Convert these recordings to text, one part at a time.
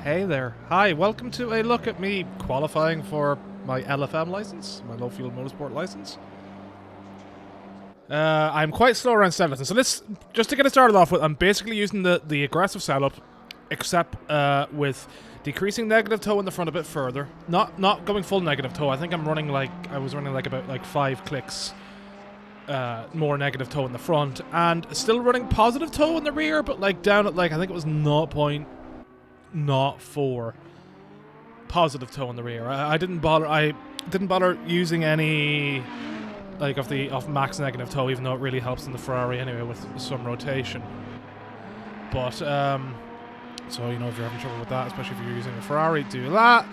Hey there. Hi, welcome to a look at me qualifying for my LFM license, my low fuel motorsport license. I'm quite slow around setup, so let's just to get it started off with. I'm basically using the aggressive setup, except with decreasing negative toe in the front a bit further. Not going full negative toe. I think I'm running I was running about 5 clicks more negative toe in the front, and still running positive toe in the rear, but down at I think it was 0.04 positive toe in the rear. I didn't bother using any of max negative toe, even though it really helps in the Ferrari anyway with some rotation. But so if you're having trouble with that, especially if you're using a Ferrari, do that.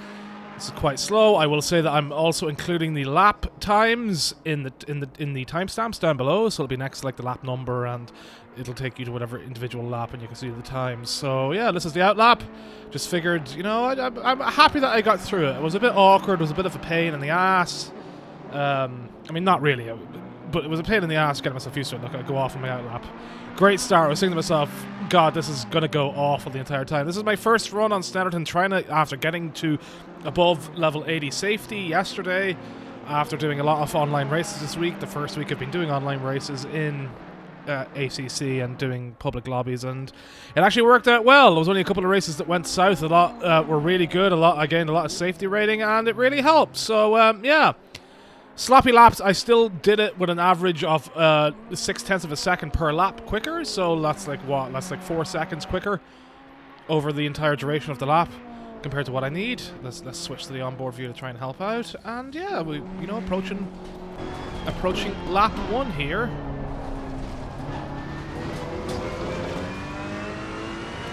This is quite slow. I will say that I'm also including the lap times in the timestamps down below, so it'll be next to the lap number, and it'll take you to whatever individual lap, and you can see the times. So yeah, this is the Outlap. Just figured, I'm happy that I got through it. It was a bit awkward. It was a bit of a pain in the ass. I mean, not really, but it was a pain in the ass getting myself used to it. Look, I go off on my Outlap. Great start. I was thinking to myself, God, this is going to go awful the entire time. This is my first run on Snetterton, after getting to above level 80 safety yesterday, after doing a lot of online races this week. The first week I've been doing online races in ACC and doing public lobbies, and it actually worked out well. There was only a couple of races that went south. A lot were really good. I gained a lot of safety rating, and it really helped. So, yeah. Sloppy laps, I still did it with an average of 0.6 of a second per lap quicker, so that's what? That's 4 seconds quicker over the entire duration of the lap compared to what I need. Let's switch to the onboard view to try and help out. And yeah, we approaching lap 1 here.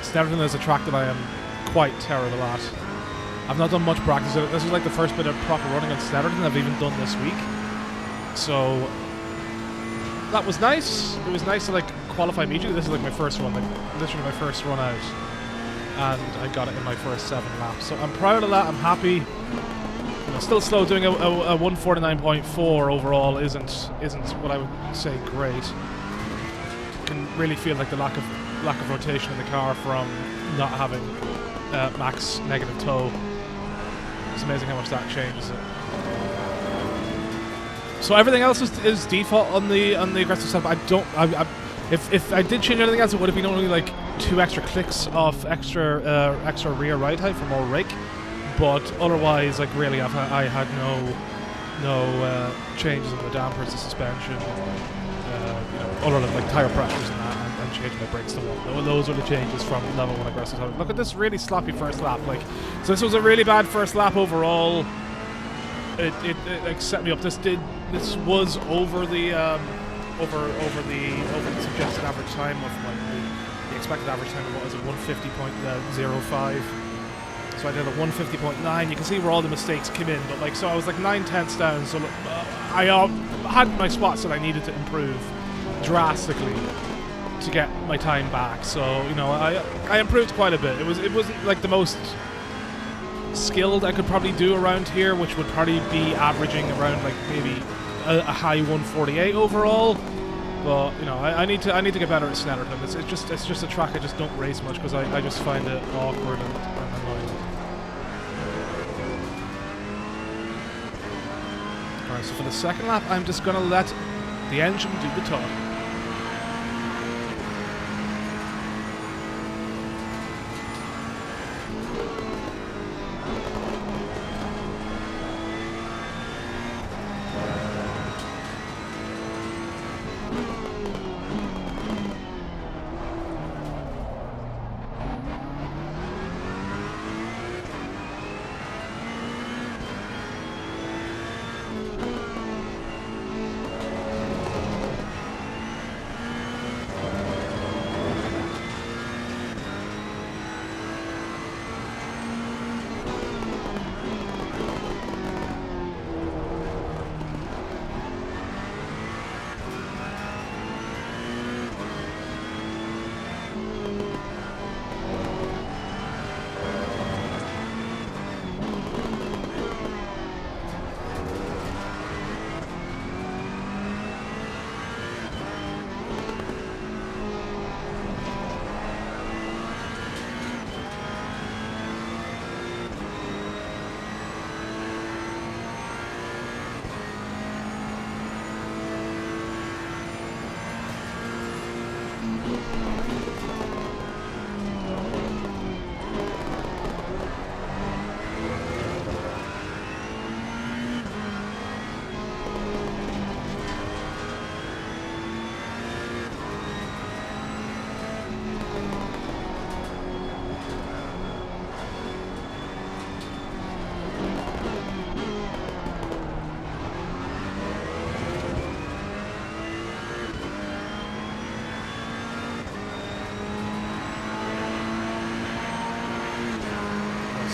Snetterton is a track that I am quite terrible at. I've not done much practice. This is the first bit of proper running on Snetterton I've even done this week. So that was nice. It was nice to qualify immediately. This is my first run, literally my first run out, and I got it in my first 7 laps. So I'm proud of that. I'm happy. Still slow. Doing a 149.4 overall isn't what I would say great. You can really feel the lack of rotation in the car from not having max negative toe. It's amazing how much that changes it. So everything else is default on the aggressive stuff. If I did change anything else, it would have been only 2 extra clicks of extra rear ride height for more rake. But otherwise, really, I had no changes in the dampers, the suspension, other than tire pressures and that, and changing my brakes to 1. Those are the changes from level 1 aggressive. Look at this really sloppy first lap. So this was a really bad first lap overall. It set me up. This was over the suggested average time of the expected average time of what was it, 150.05. So I did a 150.9. You can see where all the mistakes came in, but so I was 9/10 down. So I had my spots that I needed to improve drastically to get my time back. So I improved quite a bit. It wasn't the most skilled I could probably do around here, which would probably be averaging around maybe a high 148 overall. But I need to get better at Snetterton. It's just a track I just don't race much because I just find it awkward and annoying. Alright, so for the second lap, I'm just gonna let the engine do the talking.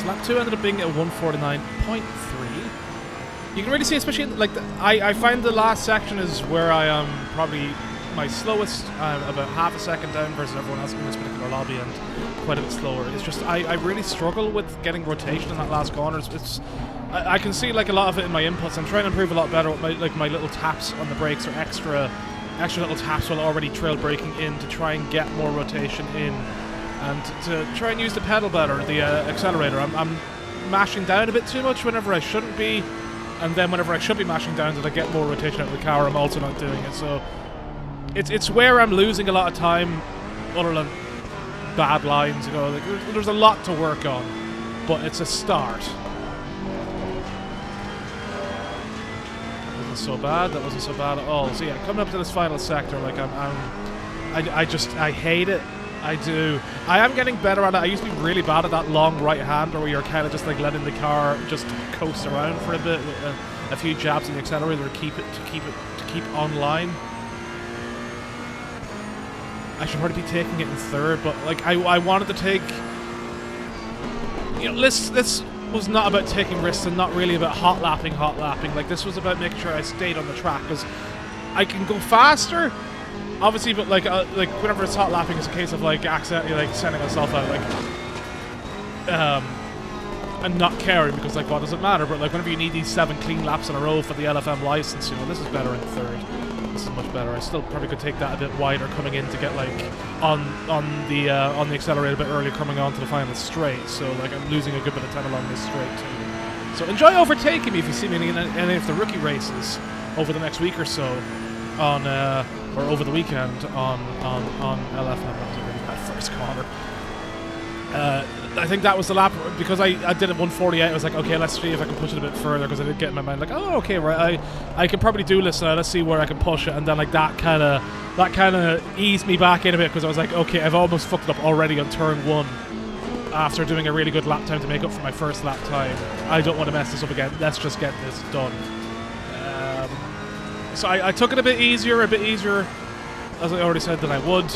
So lap 2 ended up being a 149.3. You can really see, especially like I find the last section is where I am probably my slowest. I'm about half a second down versus everyone else in this particular lobby, and quite a bit slower. It's just I really struggle with getting rotation in that last corner. I can see like a lot of it in my inputs. I'm trying to improve a lot better with my little taps on the brakes, or extra little taps while already trail braking in, to try and get more rotation in, and to try and use the pedal better, the accelerator. I'm mashing down a bit too much whenever I shouldn't be, and then whenever I should be mashing down to get more rotation out of the car, I'm also not doing it. So it's where I'm losing a lot of time, other than bad lines. You know, like, there's a lot to work on, but it's a start. So bad. That wasn't so bad at all. So yeah, coming up to this final sector, like I hate it. I do. I am getting better at it. I used to be really bad at that long right hander where you're kind of just like letting the car just coast around for a bit with a few jabs in the accelerator to keep online. I should probably be taking it in third, but like I wanted to take. You know, this was not about taking risks and not really about hot lapping. Like, this was about making sure I stayed on the track, because I can go faster, obviously, but like whenever it's hot lapping, it's a case of like accidentally like sending myself out, like and not caring, because like what does it matter? But like whenever you need these 7 clean laps in a row for the LFM license, you know, this is better in third. This is much better. I still probably could take that a bit wider coming in to get like on the accelerator a bit earlier coming on to the final straight. So like I'm losing a good bit of time along this straight too. So enjoy overtaking me if you see me in any of the rookie races over the next week or so on or over the weekend on LFM. That was a really bad first corner. I think that was the lap, because I did it 148. I was like, okay, let's see if I can push it a bit further, because I did get in my mind like, oh, okay, right, I can probably do this now. Let's see where I can push it, and then like that kind of eased me back in a bit, because I was like, okay, I've almost fucked it up already on turn 1 after doing a really good lap time to make up for my first lap time. I don't want to mess this up again. Let's just get this done. So I took it a bit easier, as I already said, than I would.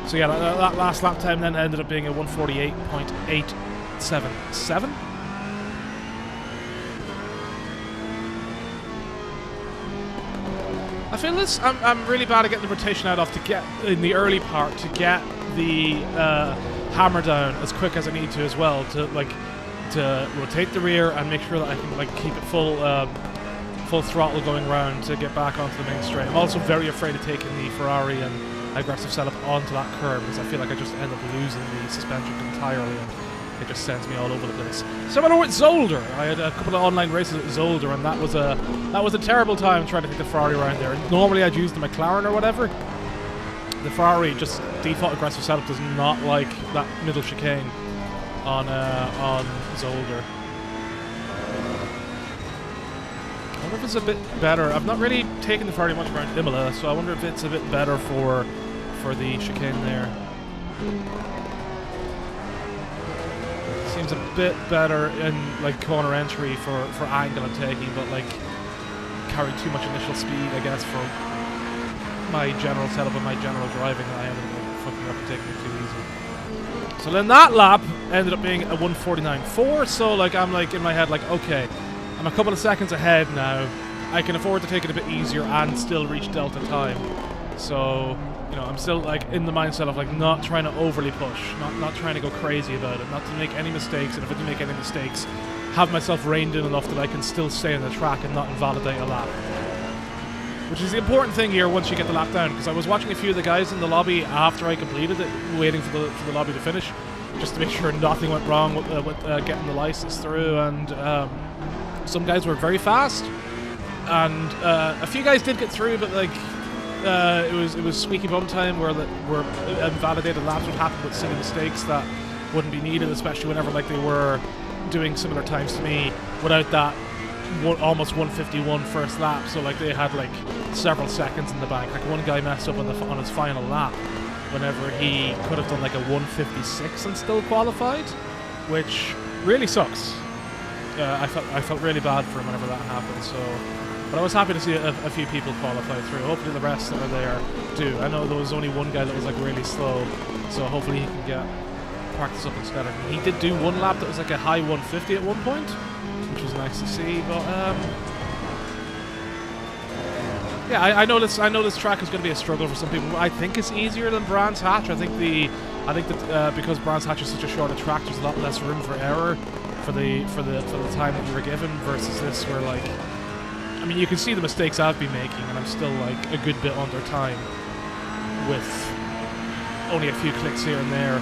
So yeah, that last lap time then ended up being a 148.877. I feel this. I'm really bad at getting the rotation out of to get in the early part, to get the hammer down as quick as I need to as well, to rotate the rear and make sure that I can like keep it full throttle going round to get back onto the main straight. I'm also very afraid of taking the Ferrari and aggressive setup onto that curve, because I feel like I just end up losing the suspension entirely, and it just sends me all over the place. Similar with Zolder. I had a couple of online races with Zolder, and that was a terrible time trying to take the Ferrari around there. Normally I'd use the McLaren or whatever. The Ferrari, just default aggressive setup, does not like that middle chicane on Zolder. I wonder if it's a bit better. I've not really taken the Ferrari much around Imola, so I wonder if it's a bit better for the chicane there. Seems a bit better in like corner entry for angle and taking, but like carry too much initial speed, I guess, for my general setup and my general driving. I ended up fucking up and taking it too easy. So then that lap ended up being a 149.4. So like I'm like in my head like, okay, I'm a couple of seconds ahead now. I can afford to take it a bit easier and still reach Delta time. So, you know, I'm still like in the mindset of like not trying to overly push, not trying to go crazy about it, not to make any mistakes, and if I do make any mistakes, have myself reined in enough that I can still stay on the track and not invalidate a lap. Which is the important thing here once you get the lap down, because I was watching a few of the guys in the lobby after I completed it, waiting for the lobby to finish, just to make sure nothing went wrong with getting the license through, and some guys were very fast, and a few guys did get through, but like it was squeaky bum time where invalidated laps would happen with silly mistakes that wouldn't be needed, especially whenever like they were doing similar times to me without that almost 151 first lap. So like they had like several seconds in the bank. Like one guy messed up on his final lap whenever he could have done like a 156 and still qualified, which really sucks. I felt really bad for him whenever that happened. So, but I was happy to see a few people qualify through. Hopefully the rest that are there do. I know there was only one guy that was like really slow, so hopefully he can get practice up instead. He did do one lap that was like a high 150 at one point, which was nice to see. But yeah, I know this track is going to be a struggle for some people. I think it's easier than Brands Hatch. I think that because Brands Hatch is such a shorter track, there's a lot less room for error for the time that you were given, versus this where, like, I mean, you can see the mistakes I've been making, and I'm still like a good bit under time with only a few clicks here and there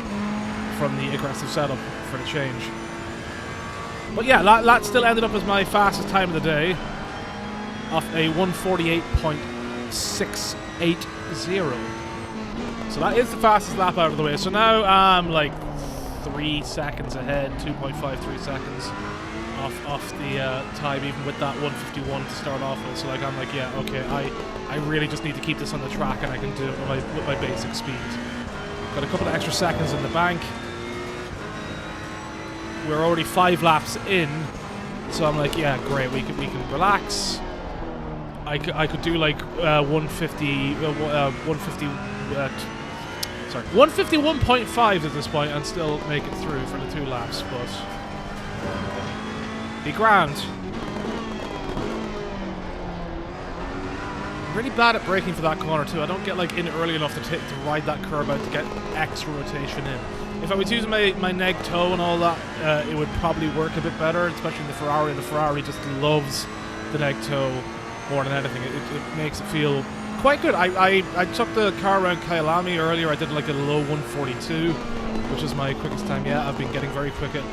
from the aggressive setup for the change. But yeah, that still ended up as my fastest time of the day, off a 148.680. So that is the fastest lap out of the way. So now I'm like 3 seconds ahead, 2.53 seconds off the time, even with that 151 to start off with. So like I'm like, yeah, okay, I really just need to keep this on the track, and I can do it with my basic speed. Got a couple of extra seconds in the bank. We're already 5 laps in, so I'm like, yeah, great, we can relax. I could do like 151.5 at this point and still make it through for the 2 laps, but be grand. I'm really bad at braking for that corner too. I don't get like in early enough to ride that curb out to get extra rotation in. If I was using my neg toe and all that, it would probably work a bit better, especially in the Ferrari. The Ferrari just loves the neg toe more than anything. It makes it feel quite good. I took the car around Kyalami earlier. I did like a low 142, which is my quickest time yet. I've been getting very quick at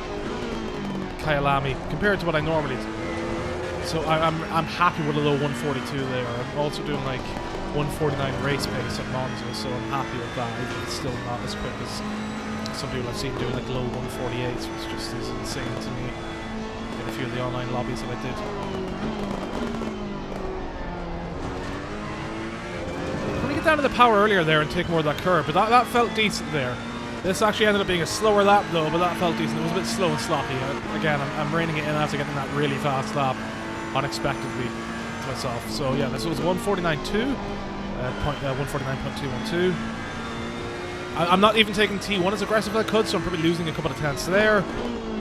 Kyalami compared to what I normally do. So I'm happy with a low 142 there. I'm also doing like 149 race pace at Monza, so I'm happy with that. It's still not as quick as some people I've seen doing like low 148s, which just is insane to me in a few of the online lobbies that I did. Let me get down to the power earlier there and take more of that curve, but that felt decent there. This actually ended up being a slower lap though, but that felt decent. It was a bit slow and sloppy. Again, I'm reining it in after getting that really fast lap unexpectedly to myself. So yeah, this was 149.2, 149.212. I'm not even taking T1 as aggressive as I could, so I'm probably losing a couple of tenths there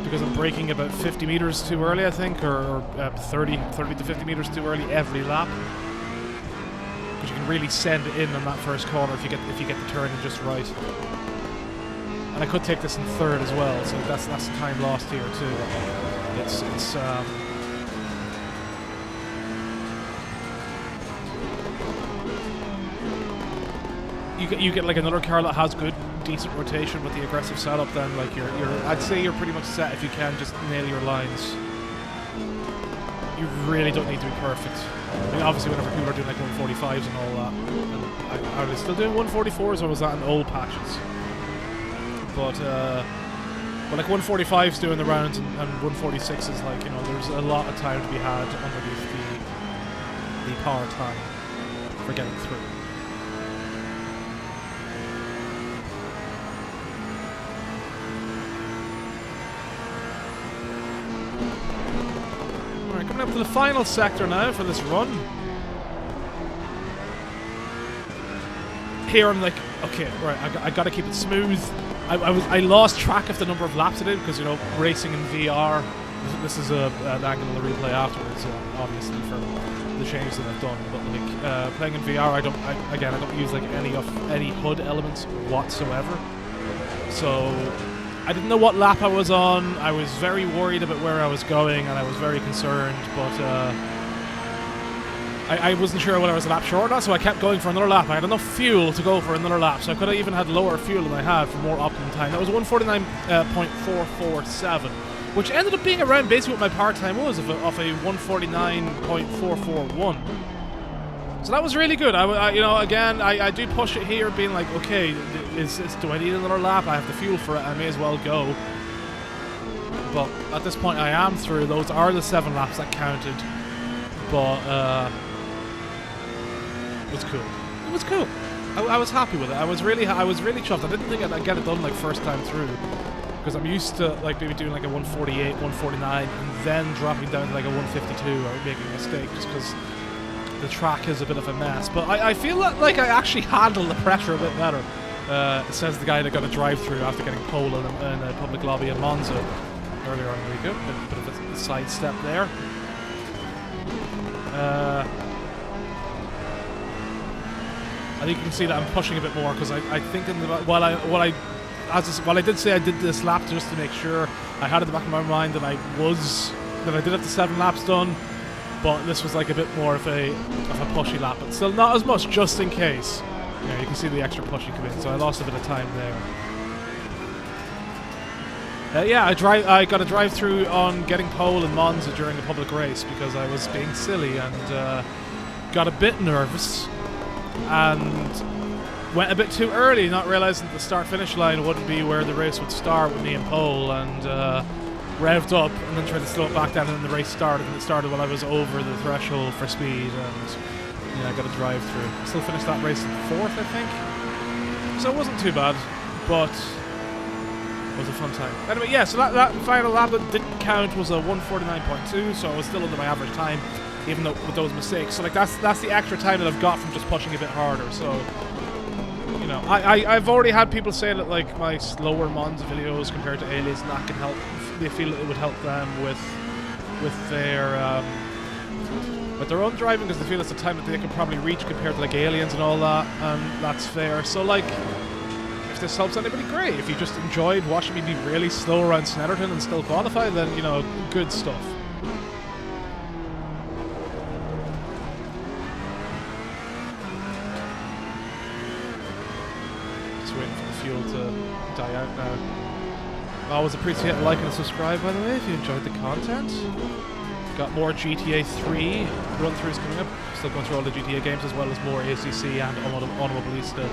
because I'm braking about 50 meters too early, I think, or 30 to 50 meters too early every lap. Because you can really send it in on that first corner if you get the turn in just right. And I could take this in third as well, so that's the time lost here too. It's You get like another car that has good, decent rotation with the aggressive setup. Then like I'd say you're pretty much set if you can just nail your lines. You really don't need to be perfect. I mean, obviously, whenever people are doing like 145s and all that, and are they still doing 144s, or was that in old patches? But like 145s doing the rounds and 146s, like, you know, there's a lot of time to be had underneath the power time for getting through. Coming up to the final sector now for this run. Here I'm like, okay, right, I gotta keep it smooth. I lost track of the number of laps I did because, you know, racing in VR. This is an angle of the replay afterwards, obviously, for the changes that I've done. But like playing in VR, I don't use like any HUD elements whatsoever. So I didn't know what lap I was on. I was very worried about where I was going, and I was very concerned, but I wasn't sure whether I was a lap short or not, so I kept going for another lap. I had enough fuel to go for another lap, so I could have even had lower fuel than I had for more optimum time. That was 149.447, which ended up being around basically what my power time was, of a 149.441. So that was really good. You know, again, I do push it here, being like, okay, do I need another lap? I have the fuel for it. I may as well go. But at this point, I am through. Those are the 7 laps that counted. But it was cool. It was cool. I was happy with it. I was really chuffed. I didn't think I'd get it done like first time through, because I'm used to like maybe doing like a 148, 149, and then dropping down to like a 152 or making a mistake just because the track is a bit of a mess. But I feel like I actually handle the pressure a bit better. It says the guy that got a drive-through after getting pole in a public lobby in Monza earlier on the week. A bit of a sidestep there. I think you can see that I'm pushing a bit more because I think while I did say I did this lap just to make sure, I had in the back of my mind that I did have the 7 laps done, but this was like a bit more of a pushy lap, but still not as much, just in case. You can see the extra pushy come in, so I lost a bit of time there. Yeah, I got a drive-through on getting pole in Monza during a public race because I was being silly and got a bit nervous and went a bit too early, not realizing that the start-finish line wouldn't be where the race would start with me in pole, and revved up and then tried to slow it back down, and then the race started, and it started while I was over the threshold for speed, and I got a drive-through. Still finished that race in 4th, I think. So it wasn't too bad, but it was a fun time. Anyway, yeah, so that final lap that didn't count was a 1:49.2, so I was still under my average time, even though with those mistakes. So like that's the extra time that I've got from just pushing a bit harder. So I've already had people say that like my slower Monza videos compared to Aliens and that can help. They feel it would help them with their own driving because they feel it's a time that they could probably reach compared to like Aliens and all that, and that's fair. So like, if this helps anybody, great. If you just enjoyed watching me be really slow around Snetterton and still qualify, then good stuff. Just waiting for the fuel to die out now. I always appreciate a like and a subscribe, by the way, if you enjoyed the content. Got more GTA 3 run-throughs coming up. Still going through all the GTA games, as well as more ACC and Automobilista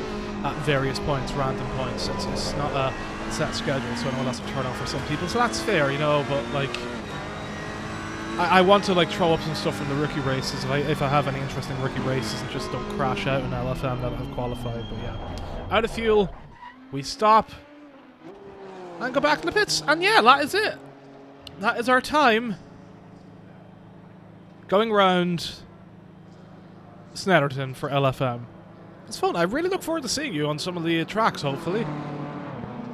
at various points, random points. It's not a set schedule, so I know that's a turn-off for some people, so that's fair, but like, I want to like throw up some stuff from the rookie races if I have any interesting rookie races and just don't crash out in LFM that I've qualified. But yeah, out of fuel, we stop and go back to the pits, and yeah, that is it. That is our time going round Snetterton for LFM. It's fun. I really look forward to seeing you on some of the tracks, hopefully.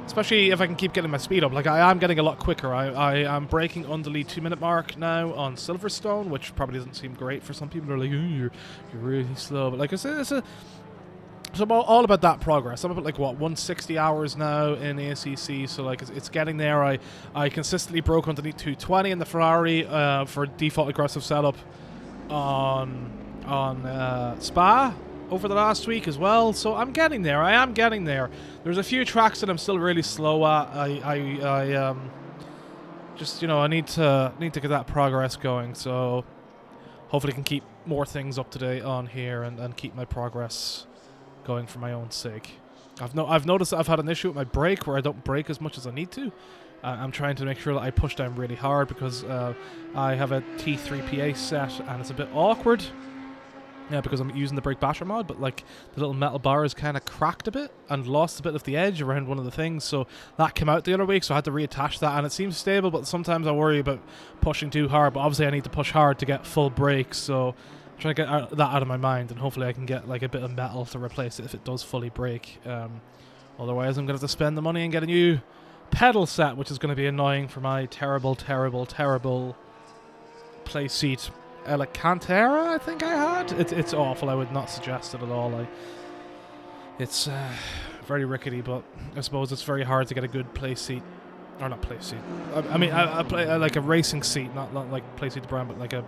Especially if I can keep getting my speed up. Like, I am getting a lot quicker. I am breaking under the 2-minute mark now on Silverstone, which probably doesn't seem great for some people. They're like, you're really slow. But like I said, so I'm all about that progress. I'm about like 160 hours now in ACC, so like it's getting there. I consistently broke underneath 220 in the Ferrari for default aggressive setup on Spa over the last week as well. So I'm getting there. I am getting there. There's a few tracks that I'm still really slow at. I just I need to get that progress going. So hopefully I can keep more things up to date on here and keep my progress going for my own sake. I've noticed that I've had an issue with my brake where I don't brake as much as I need to. I'm trying to make sure that I push down really hard because I have a T3PA set and it's a bit awkward. Yeah, because I'm using the brake basher mod, but like the little metal bar is kind of cracked a bit and lost a bit of the edge around one of the things, so that came out the other week, so I had to reattach that, and it seems stable, but sometimes I worry about pushing too hard, but obviously I need to push hard to get full brakes, so I'm trying to get that out of my mind, and hopefully I can get like a bit of metal to replace it if it does fully brake. Otherwise I'm going to have to spend the money and get a new pedal set, which is going to be annoying for my terrible play seat Elecantera, I think I had. It's awful. I would not suggest it at all. It's very rickety, but I suppose it's very hard to get a good play seat. Or not play seat. I mean, I play like a racing seat, not like play seat the brand, but like a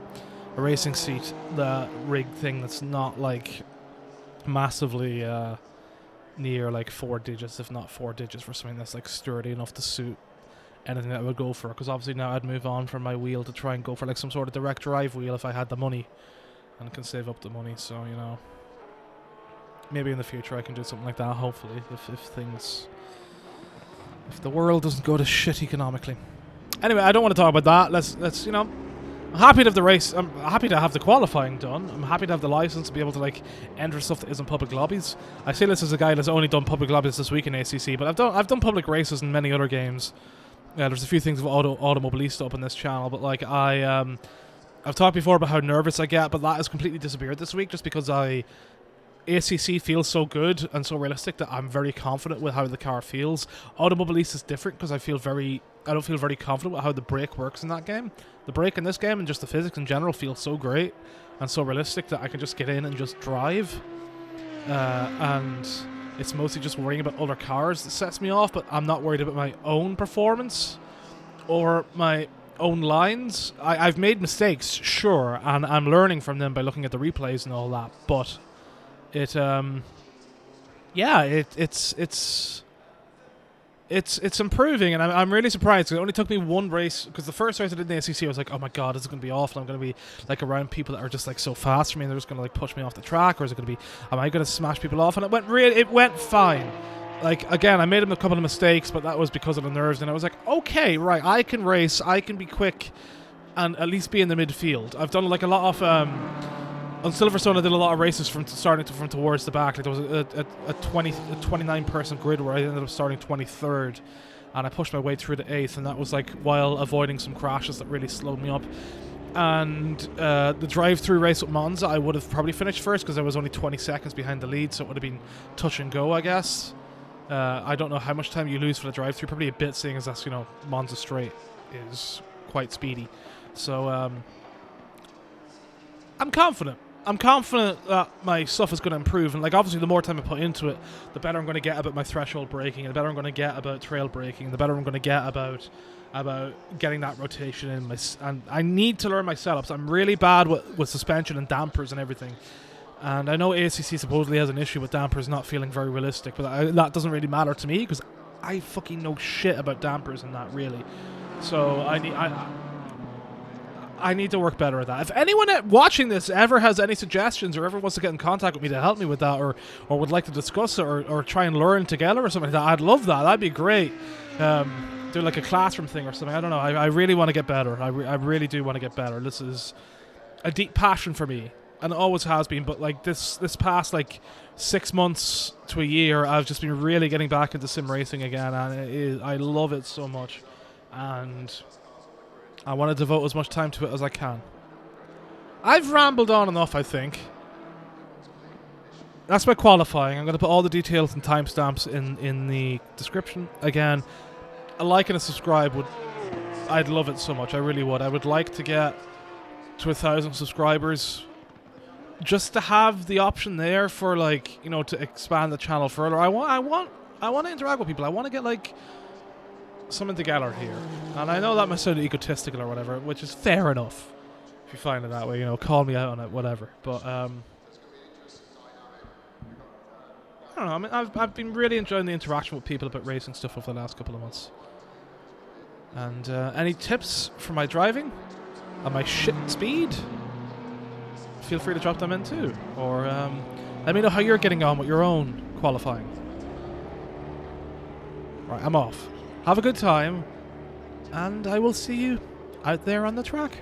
racing seat, the rig thing that's not like massively near like 4 digits, if not 4 digits, for something that's like sturdy enough to suit anything that I would go for, because obviously now I'd move on from my wheel to try and go for like some sort of direct drive wheel if I had the money and can save up the money. So maybe in the future I can do something like that, hopefully, if the world doesn't go to shit economically. Anyway, I don't want to talk about that. Let's I'm happy to have the race. I'm happy to have the qualifying done. I'm happy to have the license to be able to like enter stuff that isn't public lobbies. I say this as a guy that's only done public lobbies this week in ACC, but I've done public races in many other games. Yeah, there's a few things with Automobilista up on this channel, but like I've talked before about how nervous I get, but that has completely disappeared this week just because I ACC feels so good and so realistic that I'm very confident with how the car feels. Automobilist is different because I don't feel very confident with how the brake works in that game. The brake in this game and just the physics in general feel so great and so realistic that I can just get in and just drive. And it's mostly just worrying about other cars that sets me off, but I'm not worried about my own performance or my own lines. I've made mistakes, sure, and I'm learning from them by looking at the replays and all that, but it's improving, and I'm really surprised. It only took me one race, because the first race I did in the ACC, I was like, oh my god, this is going to be awful. I'm going to be like around people that are just like so fast for me, and they're just going to like push me off the track, or is it going to be, am I going to smash people off? And it went fine. Like, again, I made a couple of mistakes, but that was because of the nerves, and I was like, okay, right, I can race, I can be quick, and at least be in the midfield. I've done like a lot of on Silverstone, I did a lot of races from towards the back. Like, there was a 29-person grid where I ended up starting 23rd, and I pushed my way through to 8th, and that was like while avoiding some crashes that really slowed me up. And the drive-through race at Monza, I would have probably finished first because I was only 20 seconds behind the lead, so it would have been touch and go, I guess. I don't know how much time you lose for the drive-through, probably a bit, seeing as that's, you know, Monza Straight is quite speedy. So I'm confident. I'm confident that my stuff is going to improve, and like obviously the more time I put into it, the better I'm going to get about my threshold braking, and the better I'm going to get about trail braking, and the better I'm going to get about getting that rotation in. And I need to learn my setups. I'm really bad with suspension and dampers and everything. And I know ACC supposedly has an issue with dampers not feeling very realistic, but that doesn't really matter to me because I fucking know shit about dampers and that, really. So I need to work better at that. If anyone watching this ever has any suggestions or ever wants to get in contact with me to help me with that, or would like to discuss it or try and learn together or something like that, I'd love that. That'd be great. Do like a classroom thing or something. I don't know. I really want to get better. I really do want to get better. This is a deep passion for me, and it always has been. But like this past like 6 months to a year, I've just been really getting back into sim racing again, and I love it so much, and I want to devote as much time to it as I can. I've rambled on enough, I think. That's my qualifying. I'm going to put all the details and timestamps in the description. Again, a like and a subscribe I'd love it so much. I really would. I would like to get to 1,000 subscribers, just to have the option there for, like, you know, to expand the channel further. I want to interact with people. I want to get like something together here, and I know that might sound egotistical or whatever, which is fair enough if you find it that way, you know, call me out on it, whatever, but I don't know, I mean, I've been really enjoying the interaction with people about racing stuff over the last couple of months, and any tips for my driving and my shit speed, feel free to drop them in too, or let me know how you're getting on with your own qualifying. Right, I'm off. Have a good time, and I will see you out there on the track.